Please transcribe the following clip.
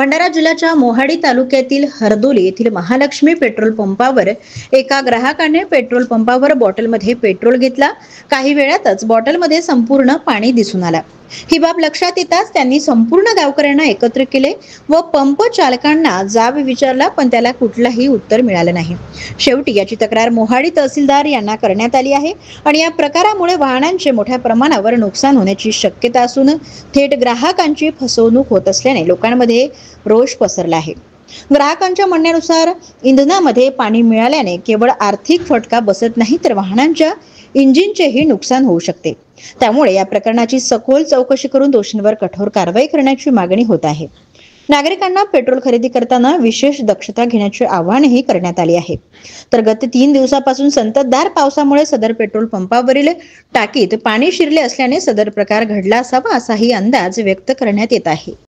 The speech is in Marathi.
भंडारा जिल्ह्याच्या मोहाडी तालुक्यातील हरदोली येथील महालक्ष्मी पेट्रोल पंपावर एका ग्राहकाने पेट्रोल पंपावर बॉटलमध्ये पेट्रोल घेतला। काही वेळातच बॉटलमध्ये संपूर्ण पाणी दिसून आलं। ही बाब लक्षात येताच त्यांनी संपूर्ण गावकऱ्यांना एकत्र केले व पंप चालकांना जाब विचारला, पण त्याला कुठलाही उत्तर मिळालं नाही। शेवटी याची तक्रार मोहाडी तहसीलदार यांना करण्यात आली आहे आणि या प्रकारामुळे वाहनांचे मोठ्या प्रमाणावर नुकसान होण्याची शक्यता असून थेट ग्राहकांची फसवणूक होत असल्याने लोकांमध्ये रोष पसरला आहे। ग्राहकांच्या म्हणण्यानुसार इंधनामध्ये पाणी मिळाल्याने केवळ आर्थिक फटका बसत नाही तर वाहनांच्या इंजिनचेही नुकसान होऊ शकते। त्यामुळे या प्रकरणाची सखोल चौकशी करून दोषींवर कठोर कारवाई करण्याची मागणी होत आहे। नागरिकांना पेट्रोल खरेदी करताना विशेष दक्षता घेण्याचे आवाहनही करण्यात आले आहे। तर गत 3 दिवसापासून संततधार पावसामुळे सदर पेट्रोल पंपावरील टाकीत पाणी शिरले असल्याने सदर प्रकार घडला असावा असाही अंदाज व्यक्त करण्यात येत आहे।